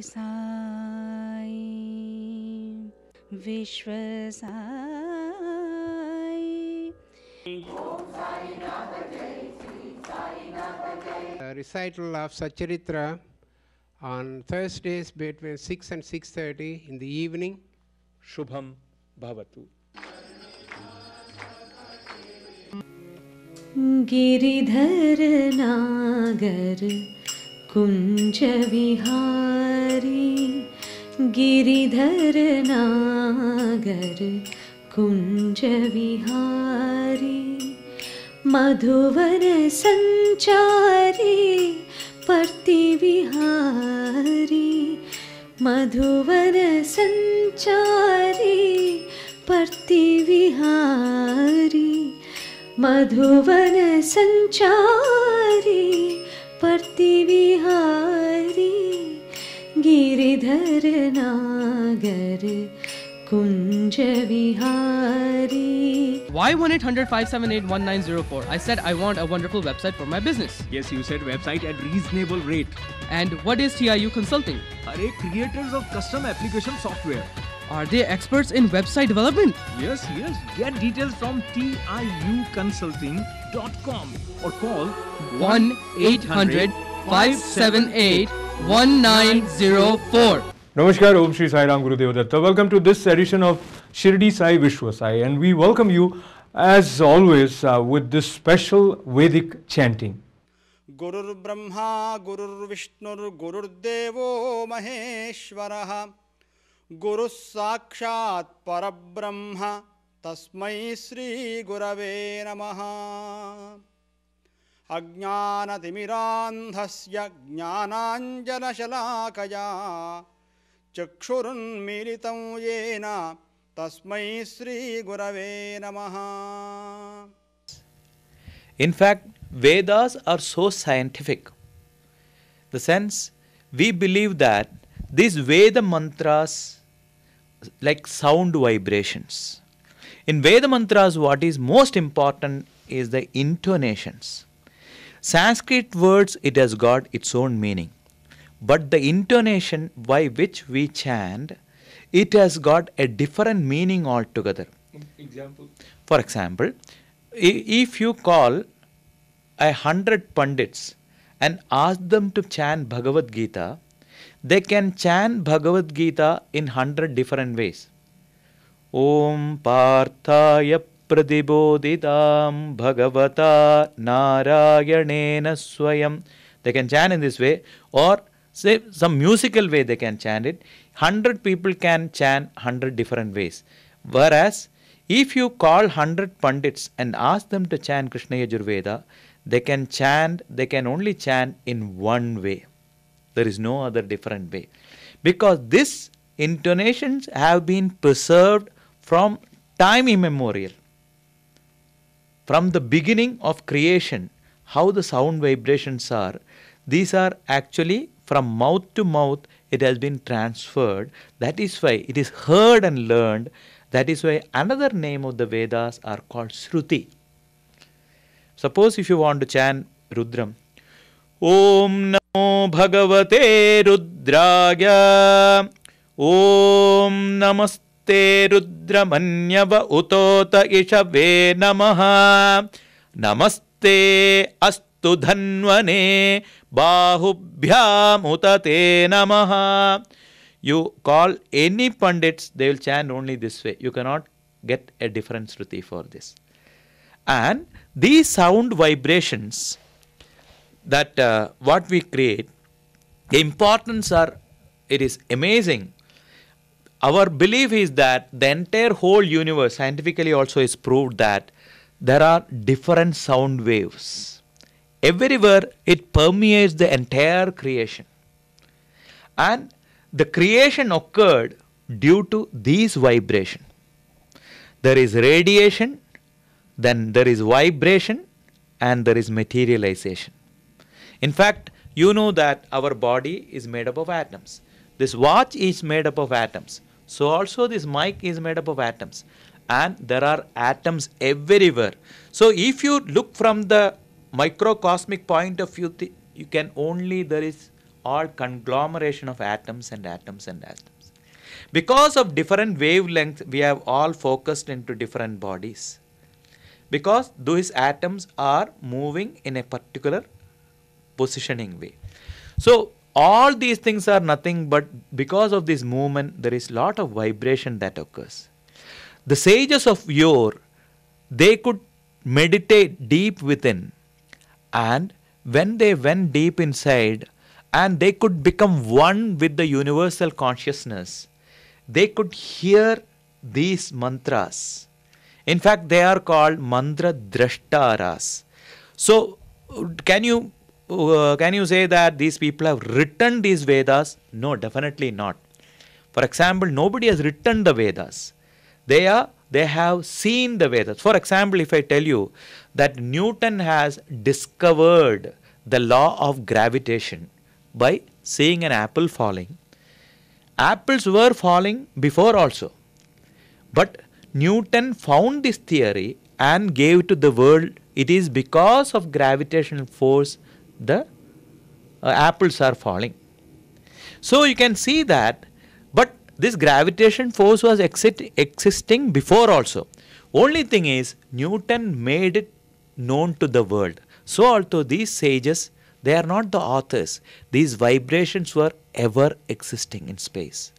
Sai Vishwa Sai. Recital of Satcharitra on Thursdays between 6 and 6:30 in the evening. Shubham Bhavatu. Giridhar नागर कुंज विहारी गिरिधर नागर कुंज विहारी मधुवन संचारी पर्ति विहारी मधुवन संचारी पर्ति विहारी मधुवन संचारी पर्ति विहारी गिरिधर नागर कुंज Vihari. Why 1-800-578-1904? I said I want a wonderful website for my business. Yes, you said website at reasonable rate. And what is TIU Consulting? Are creators of custom application software. Are they experts in website development? Yes. Get details from tiuconsulting.com or call 1-800-578-1904. Namaskar, Om Shri Sai Ram Gurudev Datta. Welcome to this edition of Shirdi Sai Vishwa Sai, and we welcome you as always with this special Vedic chanting. Gurur Brahma, Gurur Vishnur, Gurur Devo Maheshwaraha, Guru Sakshat Parabrahma, Tasmai Sri Gurave Namaha. Ajnanatimirandhasya Jnananjana Shalakaya Chakshurunmilitam Yena Tasmai Sri Gurave Namaha. In fact, Vedas are so scientific. The sense we believe that these Veda mantras like sound vibrations. In Veda mantras, what is most important is the intonations. Sanskrit words, it has got its own meaning. But the intonation by which we chant, it has got a different meaning altogether. Example? For example, if you call 100 Pandits and ask them to chant Bhagavad Gita, they can chant Bhagavad Gita in 100 different ways. Om Parthaya Pradibodhitam Bhagavata Narayanena Swayam. They can chant in this way, or say some musical way they can chant it. 100 people can chant 100 different ways. Whereas, if you call 100 Pandits and ask them to chant Krishna Yajurveda, they can only chant in one way. There is no other different way. Because these intonations have been preserved from time immemorial. From the beginning of creation, how the sound vibrations are, these are actually from mouth to mouth, it has been transferred. That is why it is heard and learned. That is why another name of the Vedas are called Shruti. Suppose if you want to chant Rudram, Om Namo Bhagavate Rudraya, Om Namaste Rudramanyava Utota Ishave Namaha, Namaste Astu Dhanvane Bahubhyam Utate Namaha. You call any Pandits, they will chant only this way. You cannot get a different Shruti for this. And these sound vibrations that what we create, the importance it is amazing. Our belief is that the entire whole universe, scientifically also is proved that there are different sound waves. Everywhere it permeates the entire creation. And the creation occurred due to these vibration. There is radiation, then there is vibration, and there is materialization. In fact, you know that our body is made up of atoms. This watch is made up of atoms. So also this mic is made up of atoms. And there are atoms everywhere. So if you look from the microcosmic point of view, there is all conglomeration of atoms and atoms and atoms. Because of different wavelengths, we have all focused into different bodies. Because those atoms are moving in a particular positioning way. So all these things are nothing but because of this movement, there is lot of vibration that occurs. The sages of yore, they could meditate deep within, and when they went deep inside and they could become one with the universal consciousness, they could hear these mantras. In fact, they are called mantra drashtaras. So, can you say that these people have written these Vedas? No, definitely not. For example, nobody has written the Vedas. They have seen the Vedas. For example, if I tell you that Newton has discovered the law of gravitation by seeing an apple falling. Apples were falling before also. But Newton found this theory and gave it to the world. It is because of gravitational force the apples are falling. So you can see that, but this gravitation force was existing before also. Only thing is, Newton made it known to the world. So also these sages, they are not the authors. These vibrations were ever existing in space.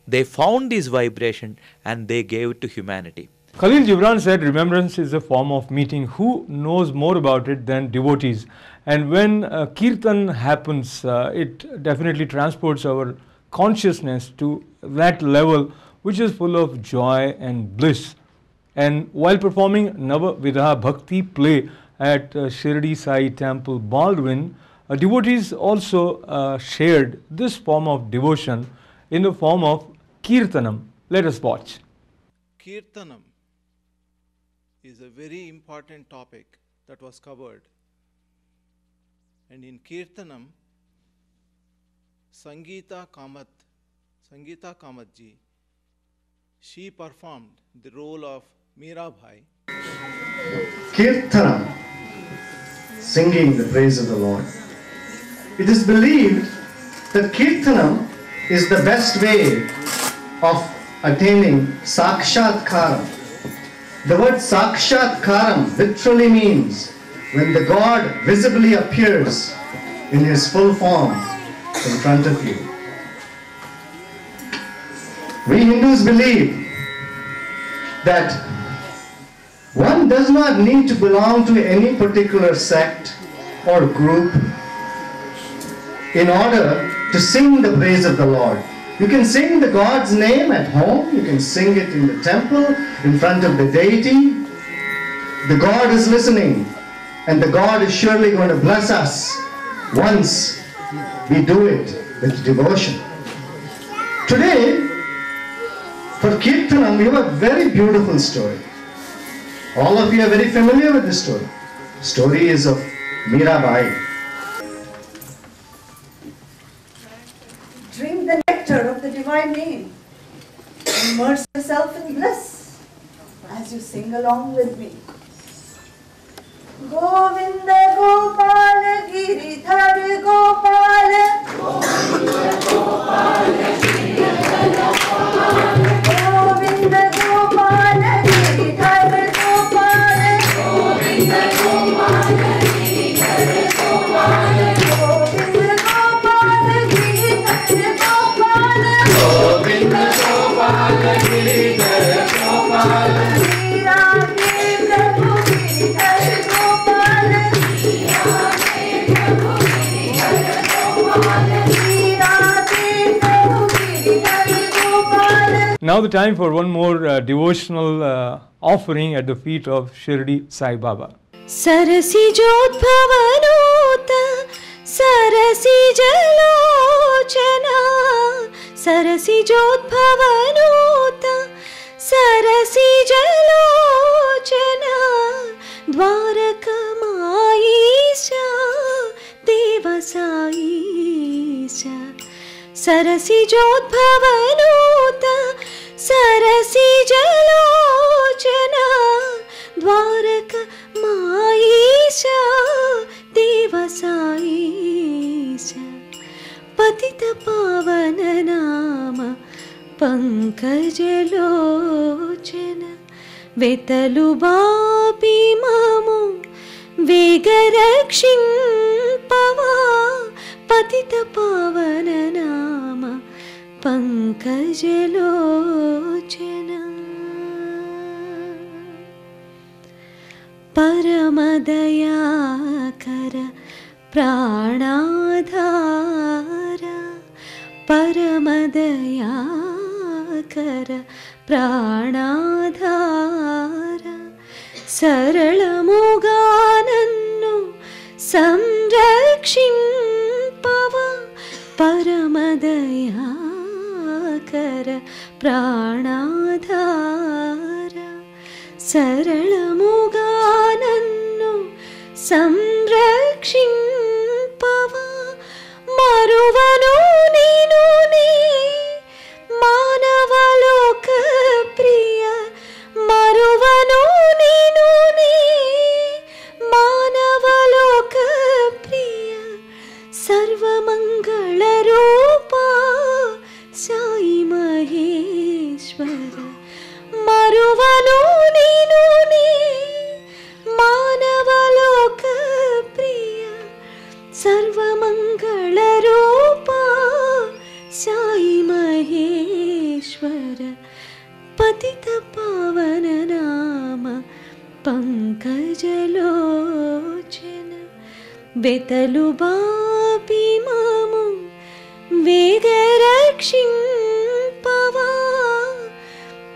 They found this vibration and they gave it to humanity. Khalil Gibran said remembrance is a form of meeting. Who knows more about it than devotees? And when Kirtan happens, it definitely transports our consciousness to that level which is full of joy and bliss. And while performing Navavidha Bhakti play at Shirdi Sai Temple, Baldwin, devotees also shared this form of devotion in the form of Kirtanam. Let us watch. Kirtanam is a very important topic that was covered. And in Kirtanam, Sangeeta Kamatji, she performed the role of Mirabai. Kirtanam, singing the praise of the Lord. It is believed that Kirtanam is the best way of attaining Sakshatkaram. The word Sakshatkaram literally means when the God visibly appears in his full form in front of you. We Hindus believe that one does not need to belong to any particular sect or group in order to sing the praise of the Lord. You can sing the God's name at home, you can sing it in the temple, in front of the deity. The God is listening, and the God is surely going to bless us once we do it with devotion. Today, for Kirtanam, we have a very beautiful story. All of you are very familiar with this story. The story is of Mirabai. Drink the nectar of the divine name. Immerse yourself in bliss as you sing along with me. Govinda Gopala Giridhar Gopala, Govinda Gopala Giridhar Gopala, Govinda Gopala Giridhar Gopala, Govinda Gopala Giridhar Gopala, Govinda Gopala Giridhar Gopala, Govinda Gopala Giridhar Gopala, Now the time for one more devotional offering at the feet of Shirdi Sai Baba. Sarasi Jodhbhavanota, Sarasi Jalochana, Sarasi Jodhbhavanota, Sarasi Jalochana, Dwarakamayisha, Devasaisha, Sarasi Jodhbhavanota, Sarasi Jalochana, Dwarakamayisha, Devasaisha, पतितपावन नाम पंकजलोचन वेतलुबापि ममो वेगरक्षिंपवा पतितपावन नाम पंकजलोचन परमदयाकर प्राणाधार परमदयाकर प्राणाधार सरलमुगानन्नु संरक्षिंपवा परमदयाकर प्राणाधार सरलमुगानन्नु संरक्षिंपवा मरुवनु नीनु नी मानवलोक प्रिय मरुवनु नीनु नी मानवलोक प्रिय सर्वमंगल रूपा साई महेश्वर मरुवनु नीनु नी मानवलोक प्रिय सर्वमंगल रूपा साई महेश्वर पतितपावन नाम पंकजलोचन वेतलुबापि ममो वेगरक्षिंपवा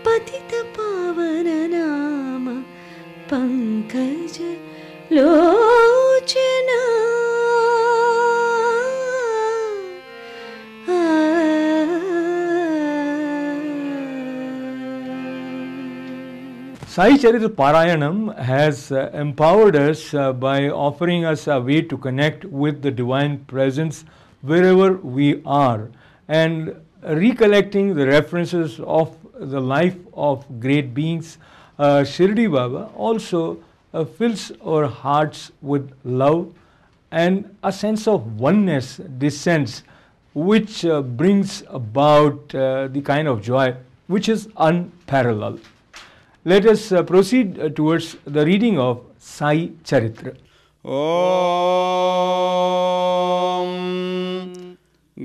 पतितपावन नाम पंकजलोचन Sai Charitra Parayanam has empowered us by offering us a way to connect with the Divine Presence wherever we are, and recollecting the references of the life of great beings. Shirdi Baba also fills our hearts with love, and a sense of oneness descends, which brings about the kind of joy which is unparalleled. Let us proceed towards the reading of Sai Charitra. Om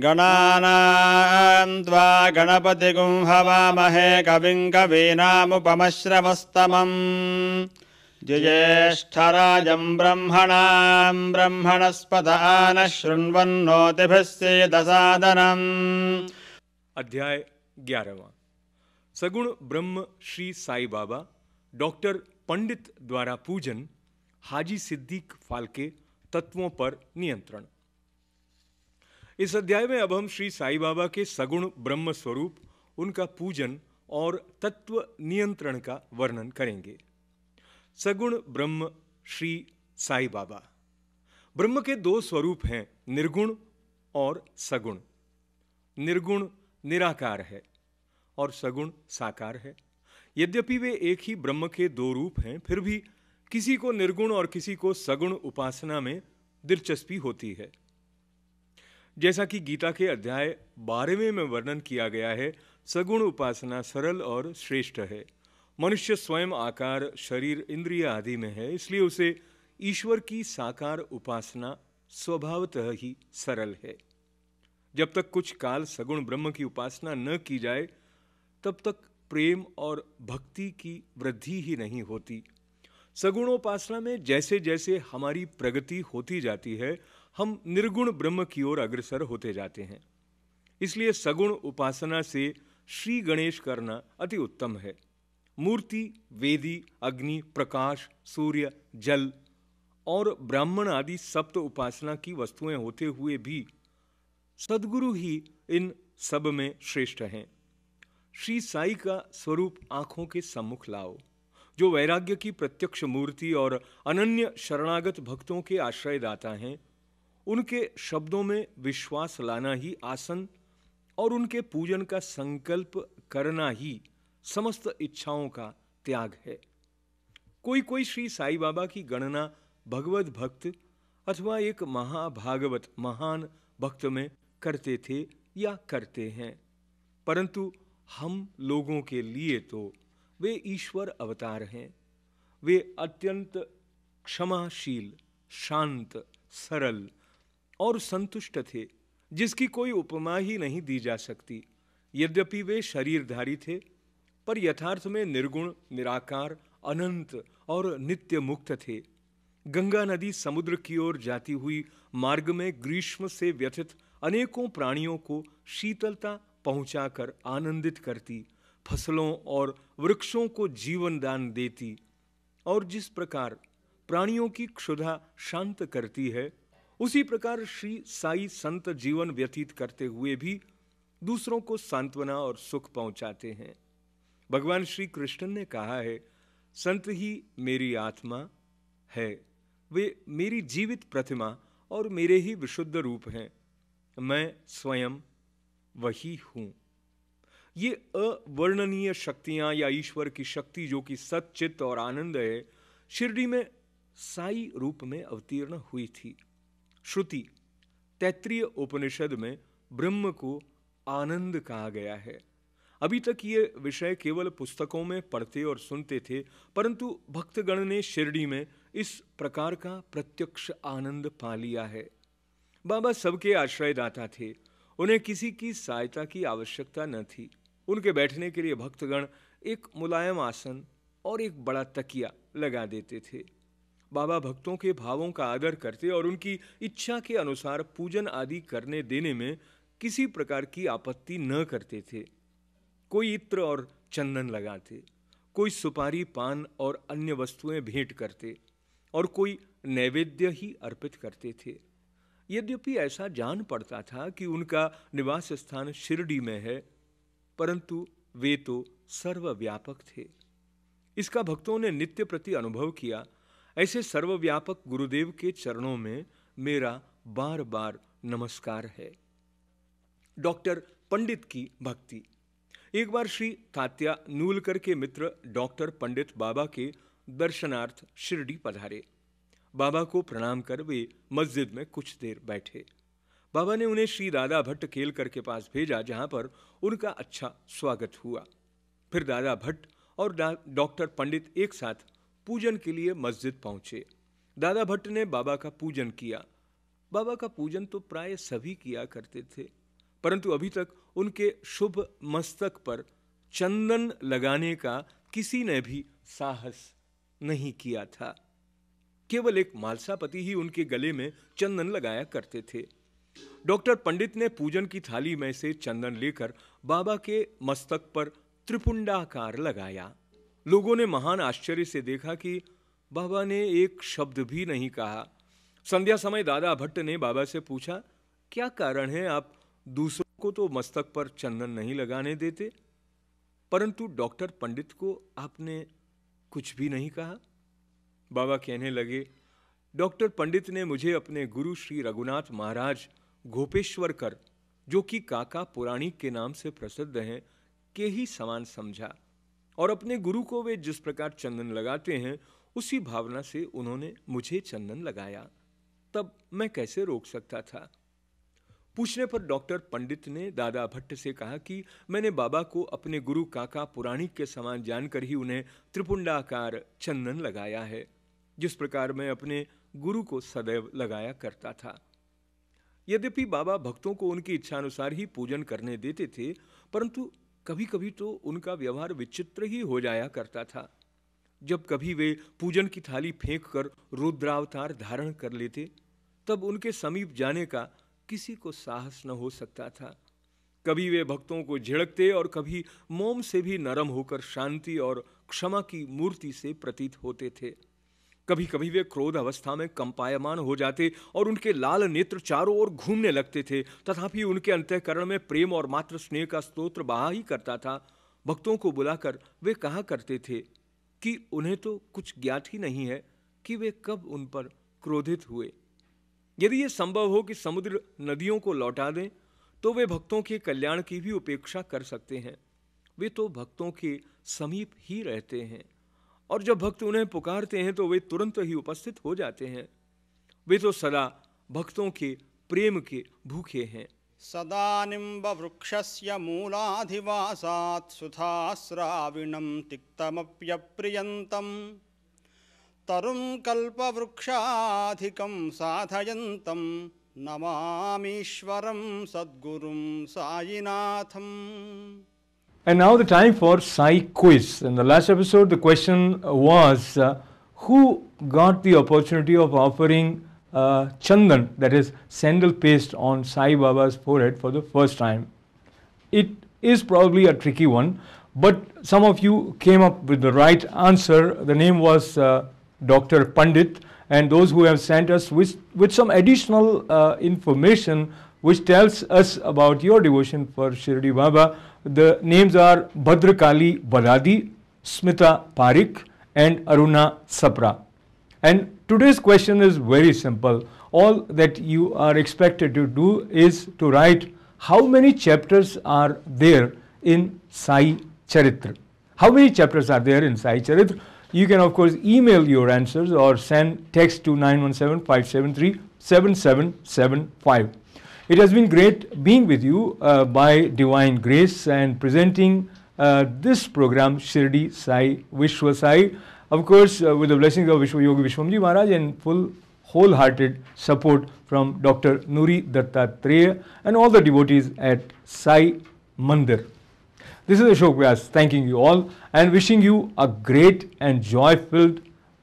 Gananam Tva Ganapatigum Havamahe Kavim Kavinamupamashravastamam Jyeshtarajam Brahmanam Brahmanaspatana Shrunvannotibhissedasadanam. अध्याय 11वां। सगुण ब्रह्म Shri Sai Baba doctor पंडित द्वारा पूजन, हाजी सिद्दीक फाल्के तत्वों पर नियंत्रण। इस अध्याय में अब हम श्री साई बाबा के सगुण ब्रह्म स्वरूप, उनका पूजन और तत्व नियंत्रण का वर्णन करेंगे। सगुण ब्रह्म श्री साई बाबा। ब्रह्म के दो स्वरूप हैं, निर्गुण और सगुण। निर्गुण निराकार है और सगुण साकार है। यद्यपि वे एक ही ब्रह्म के दो रूप हैं, फिर भी किसी को निर्गुण और किसी को सगुण उपासना में दिलचस्पी होती है। जैसा कि गीता के अध्याय 12वें में वर्णन किया गया है, सगुण उपासना सरल और श्रेष्ठ है। मनुष्य स्वयं आकार, शरीर, इंद्रिय आदि में है, इसलिए उसे ईश्वर की साकार उपासना स्वभावतः ही सरल है। जब तक कुछ काल सगुण ब्रह्म की उपासना न की जाए, तब तक प्रेम और भक्ति की वृद्धि ही नहीं होती। सगुणोपासना में जैसे जैसे हमारी प्रगति होती जाती है, हम निर्गुण ब्रह्म की ओर अग्रसर होते जाते हैं। इसलिए सगुण उपासना से श्री गणेश करना अति उत्तम है। मूर्ति, वेदी, अग्नि, प्रकाश, सूर्य, जल और ब्राह्मण आदि सप्त उपासना की वस्तुएं होते हुए भी सद्गुरु ही इन सब में श्रेष्ठ हैं। श्री साई का स्वरूप आंखों के सम्मुख लाओ, जो वैराग्य की प्रत्यक्ष मूर्ति और अनन्य शरणागत भक्तों के आश्रयदाता हैं। उनके शब्दों में विश्वास लाना ही आसन और उनके पूजन का संकल्प करना ही समस्त इच्छाओं का त्याग है। कोई कोई श्री साई बाबा की गणना भगवत भक्त अथवा एक महाभागवत महान भक्त में करते थे या करते हैं, परंतु हम लोगों के लिए तो वे ईश्वर अवतार हैं। वे अत्यंत क्षमाशील, शांत, सरल और संतुष्ट थे, जिसकी कोई उपमा ही नहीं दी जा सकती। यद्यपि वे शरीरधारी थे, पर यथार्थ में निर्गुण, निराकार, अनंत और नित्य मुक्त थे। गंगा नदी समुद्र की ओर जाती हुई मार्ग में ग्रीष्म से व्यथित अनेकों प्राणियों को शीतलता पहुंचाकर आनंदित करती, फसलों और वृक्षों को जीवन दान देती, और जिस प्रकार प्राणियों की क्षुधा शांत करती है, उसी प्रकार श्री साई संत जीवन व्यतीत करते हुए भी दूसरों को सांत्वना और सुख पहुंचाते हैं। भगवान श्री कृष्ण ने कहा है, संत ही मेरी आत्मा है, वे मेरी जीवित प्रतिमा और मेरे ही विशुद्ध रूप हैं, मैं स्वयं वही हूं। ये अवर्णनीय शक्तियां या ईश्वर की शक्ति जो कि सच्चित और आनंद है, शिरडी में साई रूप में अवतीर्ण हुई थी। श्रुति तैत्रीय उपनिषद में ब्रह्म को आनंद कहा गया है। अभी तक ये विषय केवल पुस्तकों में पढ़ते और सुनते थे, परंतु भक्तगण ने शिरडी में इस प्रकार का प्रत्यक्ष आनंद पा लिया है। बाबा सबके आश्रयदाता थे, उन्हें किसी की सहायता की आवश्यकता न थी। उनके बैठने के लिए भक्तगण एक मुलायम आसन और एक बड़ा तकिया लगा देते थे। बाबा भक्तों के भावों का आदर करते और उनकी इच्छा के अनुसार पूजन आदि करने देने में किसी प्रकार की आपत्ति न करते थे। कोई इत्र और चंदन लगाते, कोई सुपारी, पान और अन्य वस्तुएं भेंट करते, और कोई नैवेद्य ही अर्पित करते थे। यद्यपि ऐसा जान पड़ता था कि उनका निवास स्थान शिरडी में है, परंतु वे तो सर्वव्यापक थे। इसका भक्तों ने नित्य प्रति अनुभव किया। ऐसे सर्वव्यापक गुरुदेव के चरणों में मेरा बार बार नमस्कार है। डॉक्टर पंडित की भक्ति। एक बार श्री तात्या नूलकर के मित्र डॉक्टर पंडित बाबा के दर्शनार्थ शिरडी पधारे। बाबा को प्रणाम कर वे मस्जिद में कुछ देर बैठे। बाबा ने उन्हें श्री दादा भट्ट केलकर के पास भेजा, जहां पर उनका अच्छा स्वागत हुआ। फिर दादा भट्ट और डॉक्टर पंडित एक साथ पूजन के लिए मस्जिद पहुंचे। दादा भट्ट ने बाबा का पूजन किया। बाबा का पूजन तो प्राय सभी किया करते थे, परंतु अभी तक उनके शुभ मस्तक पर चंदन लगाने का किसी ने भी साहस नहीं किया था। केवल एक मालसापति ही उनके गले में चंदन लगाया करते थे। डॉक्टर पंडित ने पूजन की थाली में से चंदन लेकर बाबा के मस्तक पर त्रिपुंडाकार लगाया। लोगों ने महान आश्चर्य से देखा कि बाबा ने एक शब्द भी नहीं कहा। संध्या समय दादा भट्ट ने बाबा से पूछा, क्या कारण है आप दूसरों को तो मस्तक पर चंदन नहीं लगाने देते, परंतु डॉक्टर पंडित को आपने कुछ भी नहीं कहा? बाबा कहने लगे, डॉक्टर पंडित ने मुझे अपने गुरु श्री रघुनाथ महाराज गोपेश्वरकर, जो कि काका पुराणिक के नाम से प्रसिद्ध हैं, के ही समान समझा, और अपने गुरु को वे जिस प्रकार चंदन लगाते हैं उसी भावना से उन्होंने मुझे चंदन लगाया। तब मैं कैसे रोक सकता था? पूछने पर डॉक्टर पंडित ने दादा भट्ट से कहा कि मैंने बाबा को अपने गुरु काका पुराणिक के समान जानकर ही उन्हें त्रिपुंडाकार चंदन लगाया है, जिस प्रकार मैं अपने गुरु को सदैव लगाया करता था। यद्यपि बाबा भक्तों को उनकी इच्छानुसार ही पूजन करने देते थे, परंतु कभी कभी तो उनका व्यवहार विचित्र ही हो जाया करता था। जब कभी वे पूजन की थाली फेंक कर रुद्रावतार धारण कर लेते, तब उनके समीप जाने का किसी को साहस न हो सकता था। कभी वे भक्तों को झिड़कते और कभी मोम से भी नरम होकर शांति और क्षमा की मूर्ति से प्रतीत होते थे। कभी कभी वे क्रोध अवस्था में कंपायमान हो जाते और उनके लाल नेत्र चारों ओर घूमने लगते थे, तथापि उनके अंतःकरण में प्रेम और मातृ स्नेह का स्तोत्र बहा ही करता था। भक्तों को बुलाकर वे कहा करते थे कि उन्हें तो कुछ ज्ञात ही नहीं है कि वे कब उन पर क्रोधित हुए। यदि ये संभव हो कि समुद्र नदियों को लौटा दें, तो वे भक्तों के कल्याण की भी उपेक्षा कर सकते हैं। वे तो भक्तों के समीप ही रहते हैं, और जब भक्त उन्हें पुकारते हैं तो वे तुरंत ही उपस्थित हो जाते हैं। वे तो सदा भक्तों के प्रेम के भूखे हैं। सदा निम्बवृक्षस्य मूलाधिवासात् सुधास्राविणं तिक्तमप्यप्रियन्तम् तरुं कल्पवृक्षाधिकं साधयन्तं नमामीश्वरं सद्गुरुं साईनाथम्. And now the time for Sai quiz. In the last episode, the question was who got the opportunity of offering chandan, that is sandal paste, on Sai Baba's forehead for the first time. It is probably a tricky one, but some of you came up with the right answer. The name was Dr. Pandit, and those who have sent us with some additional information which tells us about your devotion for Shirdi Baba. The names are Bhadrakali Badadi, Smita Parikh, and Aruna Sapra. And today's question is very simple. All that you are expected to do is to write how many chapters are there in Sai Charitra. How many chapters are there in Sai Charitra? You can of course email your answers or send text to 917-573-7775. It has been great being with you by divine grace and presenting this program Shirdi Sai Vishwa Sai, of course with the blessings of Vishwa Yogi Vishwamji Maharaj and full wholehearted support from Dr. Nuri Dattatreya and all the devotees at Sai Mandir. This is Ashok Vyas thanking you all and wishing you a great and joy-filled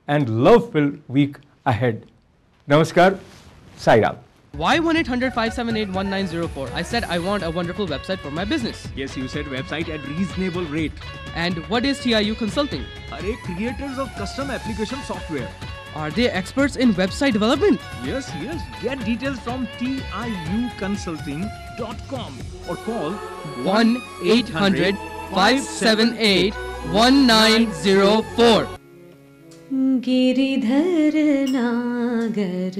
and love-filled week ahead. Namaskar, Sai Ram. Why 1-800-578-1904? I said I want a wonderful website for my business. Yes, you said website at reasonable rate. And what is TIU Consulting? Are creators of custom application software. Are they experts in website development? Yes. Get details from tiuconsulting.com or call 1-800-578-1904. Giridhar नागर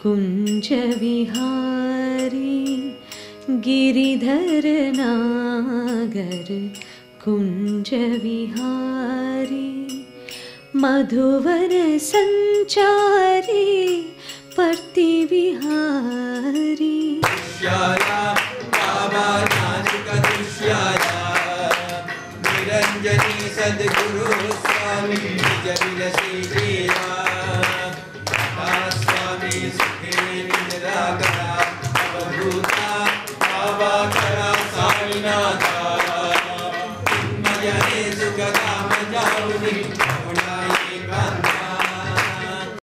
कुंज विहारी गिरिधर नागर कुंज विहारी मधुवर संचारी पर्ति विहारी निरंजनी सद्गुरु स्वामी निज विलसी स्वामी सुखे निराकार